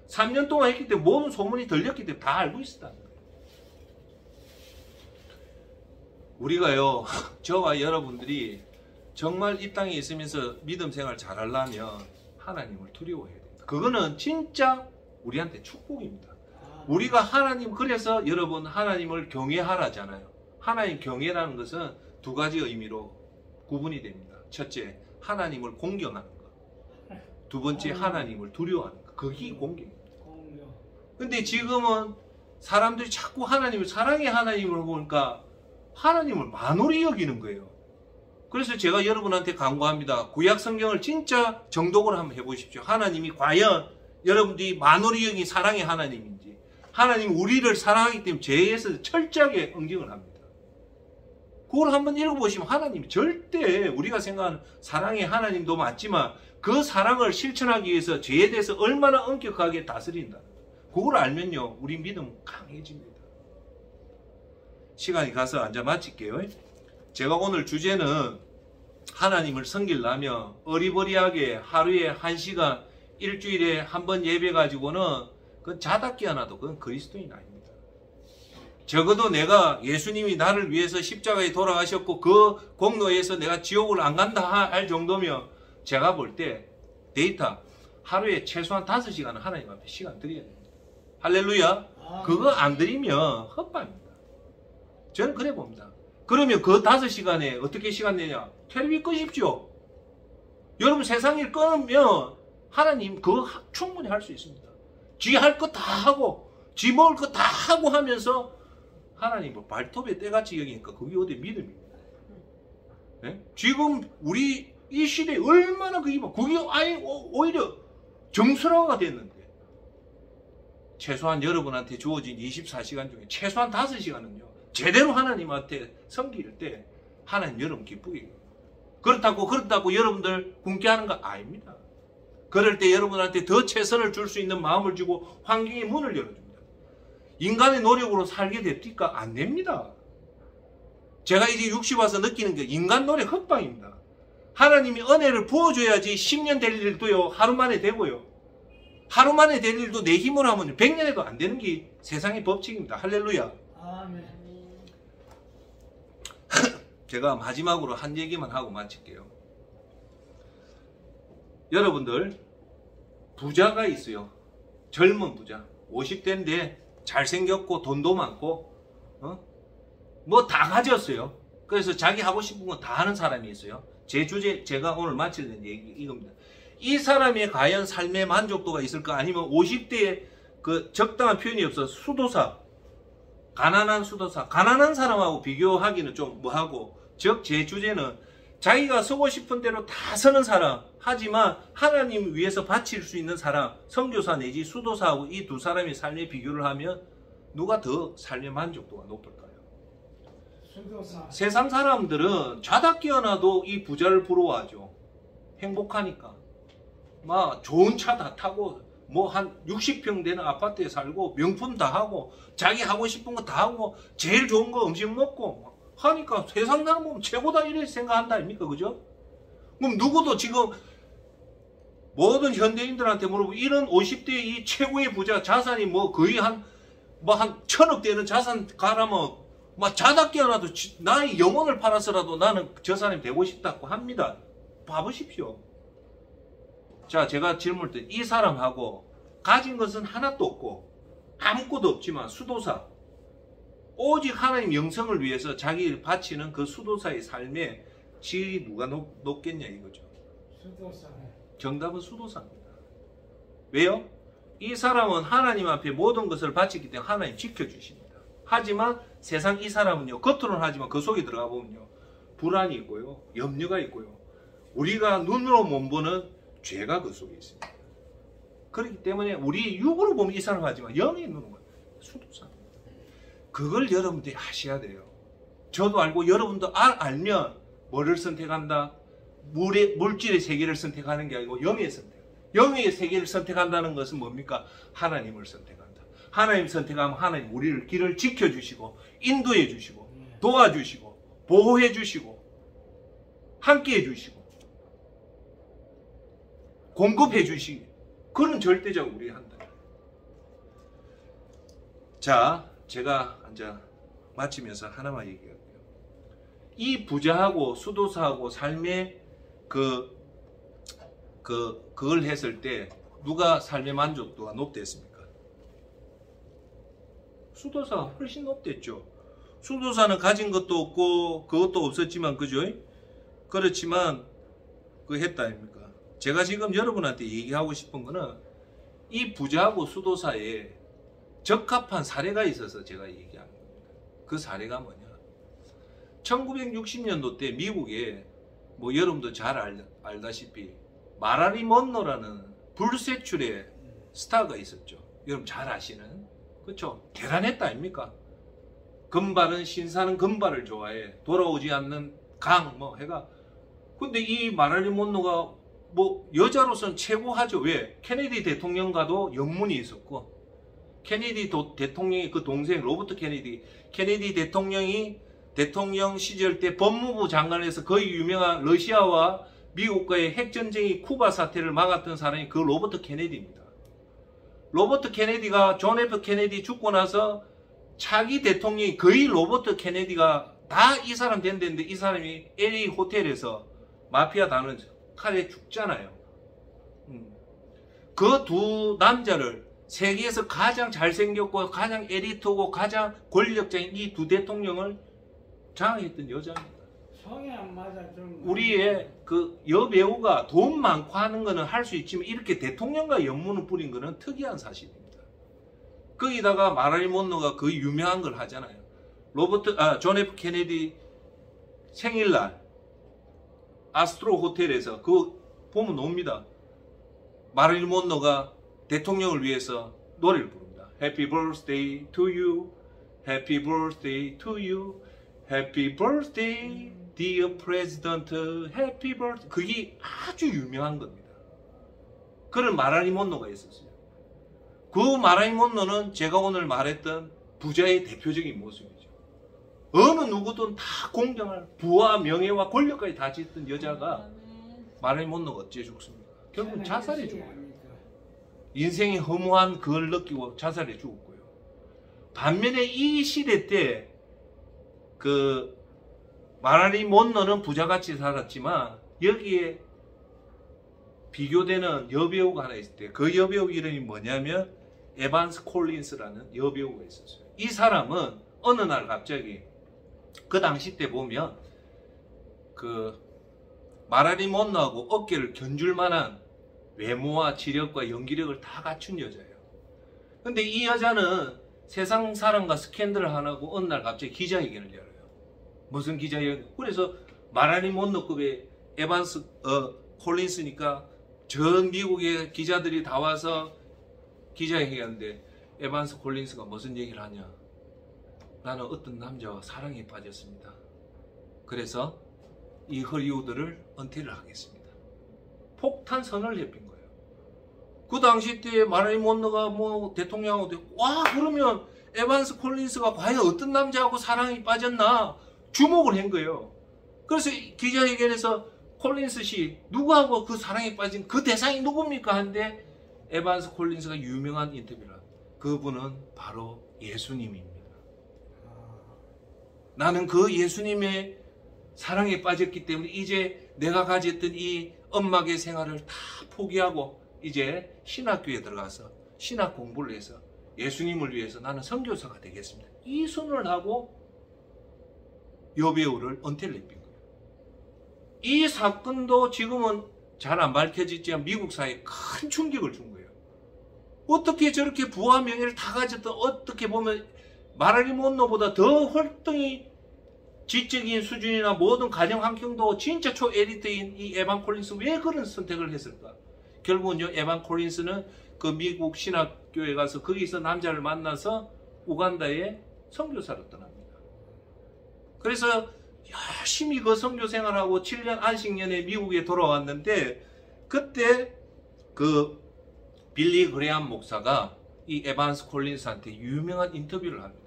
3년 동안 했기 때문에 모든 소문이 들렸기 때문에 다 알고 있었다는 거예요. 우리가요, 저와 여러분들이 정말 이 땅에 있으면서 믿음 생활 잘하려면 하나님을 두려워해야 됩니다. 그거는 진짜 우리한테 축복입니다. 우리가 하나님, 그래서 여러분 하나님을 경외하라잖아요. 하나님 경외라는 것은 두 가지 의미로 구분이 됩니다. 첫째, 하나님을 공경하는 것. 두 번째, 하나님을 두려워하는 것. 그게 공경입니다. 근데 지금은 사람들이 자꾸 하나님을, 사랑의 하나님을 보니까 하나님을 만홀히 여기는 거예요. 그래서 제가 여러분한테 강구합니다. 구약 성경을 진짜 정독을 한번 해보십시오. 하나님이 과연 여러분들이 만홀히 여긴 사랑의 하나님인지, 하나님 우리를 사랑하기 때문에 죄에서 철저하게 응징을 합니다. 그걸 한번 읽어보시면 하나님이 절대 우리가 생각하는 사랑의 하나님도 맞지만 그 사랑을 실천하기 위해서 죄에 대해서 얼마나 엄격하게 다스린다. 그걸 알면요, 우리 믿음은 강해집니다. 시간이 가서 앉아 마칠게요. 제가 오늘 주제는 하나님을 섬기려면 어리버리하게 하루에 1시간, 일주일에 한 번 예배 가지고는 그건 자답기 하나도 그건 그리스도인 아닙니다. 적어도 내가 예수님이 나를 위해서 십자가에 돌아가셨고 그 공로에서 내가 지옥을 안 간다 할 정도면 제가 볼 때 데이터 하루에 최소한 5시간은 하나님 앞에 시간 드려야 됩니다. 할렐루야. 그거 안 드리면 헛밥입니다. 저는 그래 봅니다. 그러면 그 5시간에 어떻게 시간 내냐? 텔레비 끄십시오. 여러분 세상 일 끊으면 하나님 그거 충분히 할 수 있습니다. 지 할 거 다 하고 지 먹을 거 다 하고 하면서 하나님을 발톱에 때같이 여기니까 그게 어디 믿음입니까? 네? 지금 우리 이 시대에 얼마나 그게 아예 오히려 정서화가 됐는데 최소한 여러분한테 주어진 24시간 중에 최소한 5시간은요 제대로 하나님한테 섬길 때 하나님 여러분 기쁘게 해요. 그렇다고 여러분들 굶게 하는 거 아닙니다. 그럴 때 여러분한테 더 최선을 줄 수 있는 마음을 주고 환경의 문을 열어줍니다. 인간의 노력으로 살게 됩니까? 안 됩니다. 제가 이제 60 와서 느끼는 게 인간 노력 헛방입니다. 하나님이 은혜를 부어줘야지 10년 될 일도요 하루 만에 되고요. 하루 만에 될 일도 내 힘으로 하면 100년에도 안 되는 게 세상의 법칙입니다. 할렐루야. 아멘. 제가 마지막으로 한 얘기만 하고 마칠게요. 여러분들 부자가 있어요. 젊은 부자 50대인데 잘생겼고 돈도 많고 뭐 다 가졌어요. 그래서 자기 하고 싶은 거 다 하는 사람이 있어요. 제 주제 제가 오늘 마치는 얘기 이겁니다. 이 사람의 과연 삶의 만족도가 있을까? 아니면 50대에 그 적당한 표현이 없어서 수도사, 가난한 수도사, 가난한 사람하고 비교하기는 좀 뭐하고 즉 제 주제는 자기가 서고 싶은 대로 다 서는 사람, 하지만 하나님을 위해서 바칠 수 있는 사람, 선교사 내지 수도사하고 이 두 사람의 삶의 비교를 하면 누가 더 삶의 만족도가 높을까요? 수도사. 세상 사람들은 자다 깨어나도 이 부자를 부러워하죠. 행복하니까. 막 좋은 차 다 타고 뭐 한 60평 되는 아파트에 살고 명품 다 하고 자기 하고 싶은 거 다 하고 제일 좋은 거 음식 먹고 하니까 세상 사람 보면 최고다 이렇게 생각한다 아닙니까? 그죠? 그럼 누구도 지금 모든 현대인들한테 물어보고 이런 50대 이 최고의 부자 자산이 뭐 거의 한 1000억 되는 자산 가라면 막 자다 깨어나도 나의 영혼을 팔아서라도 나는 저 사람이 되고 싶다고 합니다. 봐보십시오. 자, 제가 질문을 드린 이 사람하고 가진 것은 하나도 없고 아무것도 없지만 수도사, 오직 하나님 영성을 위해서 자기를 바치는 그 수도사의 삶의 질이 누가 높겠냐 이거죠. 수도사. 정답은 수도사입니다. 왜요? 이 사람은 하나님 앞에 모든 것을 바치기 때문에 하나님 지켜주십니다. 하지만 세상 이 사람은요, 겉으로는 하지만 그 속에 들어가 보면요, 불안이 있고요, 염려가 있고요, 우리가 눈으로 못 보는 죄가 그 속에 있습니다. 그렇기 때문에 우리 육으로 보면 이 사람 하지만 영의 눈으로 수도사입니다. 그걸 여러분들이 아셔야 돼요. 저도 알고 여러분도 알면 뭐를 선택한다? 물질의 세계를 선택하는 게 아니고 영의 선택. 영의 세계를 선택한다는 것은 뭡니까? 하나님을 선택한다. 하나님 선택하면 하나님 우리를 길을 지켜주시고 인도해 주시고 도와주시고 보호해 주시고 함께해 주시고 공급해 주시기 그런 절대적 우리 한다. 자, 제가 이제 마치면서 하나만 얘기할게요. 이 부자하고 수도사하고 삶의 그걸 했을 때 누가 삶의 만족도가 높댔습니까? 수도사가 훨씬 높댔죠. 수도사는 가진 것도 없고 그것도 없었지만 그죠? 그렇지만 그 했다 아닙니까? 제가 지금 여러분한테 얘기하고 싶은 거는 이 부자하고 수도사에 적합한 사례가 있어서 제가 얘기하는 겁니다. 그 사례가 뭐냐? 1960년도 때 미국에 뭐 여러분도 잘 알다시피 마랄린 먼로라는 불세출의 스타가 있었죠. 여러분 잘 아시는. 그렇죠? 대단했다 아닙니까? 금발은 신사는 금발을 좋아해. 돌아오지 않는 강 뭐 해가. 근데 이 마랄린 먼로가 뭐 여자로서는 최고하죠. 왜? 케네디 대통령과도 영문이 있었고 케네디 대통령의 그 동생 로버트 케네디 대통령이 대통령 시절 때 법무부 장관에서 거의 유명한 러시아와 미국과의 핵전쟁이 쿠바 사태를 막았던 사람이 그 로버트 케네디입니다. 로버트 케네디가 존 F 케네디 죽고 나서 차기 대통령이 거의 로버트 케네디가 다 이 사람 된다는데 이 사람이 LA 호텔에서 마피아 다는 칼에 죽잖아요. 그 두 남자를 세계에서 가장 잘생겼고 가장 에리트고 가장 권력자인 이 두 대통령을 장악했던 여자입니다. 성이 안 맞아 좀. 우리의 그 여배우가 돈 많고 하는 거는 할 수 있지만 이렇게 대통령과 연문을 뿌린 거는 특이한 사실입니다. 거기다가 마랄린 먼로가 그 유명한 걸 하잖아요. 존 F 케네디 생일날 아스트로 호텔에서 그거 보면 놉니다. 마릴린 먼로가 대통령을 위해서 노래를 부릅니다. Happy birthday to you, Happy birthday to you, Happy birthday dear president, Happy birthday. 그게 아주 유명한 겁니다. 그런 마릴린 먼로가 있었어요. 그 마릴린 먼로는 제가 오늘 말했던 부자의 대표적인 모습이죠. 어느 누구든 다 공경할 부와 명예와 권력까지 다 짓던 여자가 마릴린 먼로가 어째 죽습니까? 결국은 자살해 죽어요. 인생의 허무한 그걸 느끼고 자살해 죽었고요. 반면에 이 시대 때 그 마릴린 먼로는 부자같이 살았지만 여기에 비교되는 여배우가 하나 있을 때 그 여배우 이름이 뭐냐면 에반스 콜린스라는 여배우가 있었어요. 이 사람은 어느 날 갑자기 그 당시 때 보면 그 마릴린 먼로하고 어깨를 견줄 만한 외모와 지력과 연기력을 다 갖춘 여자예요. 근데 이 여자는 세상 사람과 스캔들을 안 하고 어느 날 갑자기 기자회견을 열어요. 무슨 기자회견. 그래서 마릴린 먼로급의 에반스 콜린스니까 전 미국의 기자들이 다 와서 기자회견하는데 에반스 콜린스가 무슨 얘기를 하냐. 나는 어떤 남자와 사랑에 빠졌습니다. 그래서 이 헐리우드를 은퇴를 하겠습니다. 폭탄 선언을 내빈 거예요. 그 당시 때 마릴린 먼로가 뭐 대통령하고 와 그러면 에반스 콜린스가 과연 어떤 남자하고 사랑에 빠졌나 주목을 한 거예요. 그래서 기자회견에서 콜린스 씨 누구하고 그 사랑에 빠진 그 대상이 누굽니까 하는데 에반스 콜린스가 유명한 인터뷰를 합니다. 그분은 바로 예수님입니다. 나는 그 예수님의 사랑에 빠졌기 때문에 이제 내가 가졌던 이 엄마의 생활을 다 포기하고 이제 신학교에 들어가서 신학 공부를 해서 예수님을 위해서 나는 선교사가 되겠습니다. 이 선언을 하고 여배우를 은퇴를 내빈 거예요. 이 사건도 지금은 잘 안 밝혀지지만 미국 사회에 큰 충격을 준 거예요. 어떻게 저렇게 부와 명예를 다 가졌던 어떻게 보면 마릴린 먼로보다 더 활동이 지적인 수준이나 모든 가정 환경도 진짜 초엘리트인 이 에반 콜린스 왜 그런 선택을 했을까? 결국은요 에반 콜린스는 그 미국 신학교에 가서 거기서 남자를 만나서 우간다에 선교사로 떠납니다. 그래서 열심히 그 선교 생활하고 7년 안식년에 미국에 돌아왔는데 그때 그 빌리 그레암 목사가 이 에반스 콜린스한테 유명한 인터뷰를 합니다.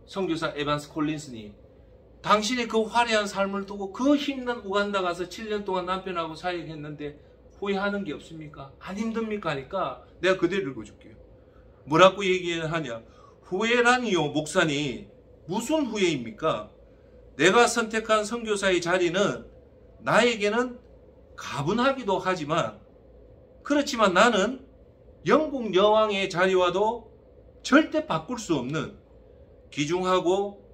선교사 에반스 콜린스니 당신의 그 화려한 삶을 두고 그 힘든 우간다 가서 7년 동안 남편하고 사역했는데 후회하는 게 없습니까? 안 힘듭니까? 하니까 내가 그대로 읽어줄게요. 뭐라고 얘기하냐? 후회라니요 목사님 무슨 후회입니까? 내가 선택한 선교사의 자리는 나에게는 가분하기도 하지만 그렇지만 나는 영국 여왕의 자리와도 절대 바꿀 수 없는 귀중하고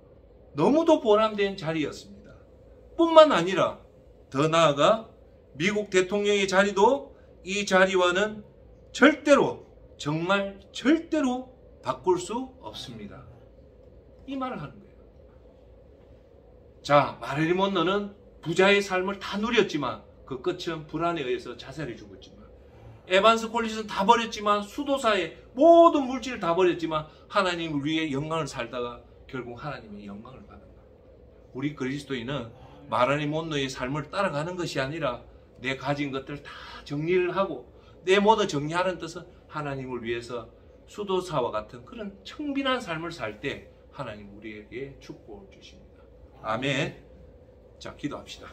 너무도 보람된 자리였습니다. 뿐만 아니라 더 나아가 미국 대통령의 자리도 이 자리와는 절대로 정말 절대로 바꿀 수 없습니다. 이 말을 하는 거예요. 자, 마릴린 먼로는 부자의 삶을 다 누렸지만 그 끝은 불안에 의해서 자살해 죽었지만 에반스 콜린스는 다 버렸지만 수도사의 모든 물질을 다 버렸지만 하나님을 위해 영광을 살다가 결국 하나님의 영광을 받은 거예요. 우리 그리스도인은 마릴린 먼로의 삶을 따라가는 것이 아니라 내 가진 것들 다 정리를 하고 내 모든 정리하는 뜻은 하나님을 위해서 수도사와 같은 그런 청빈한 삶을 살 때 하나님 우리에게 축복을 주십니다. 아멘. 자, 기도합시다.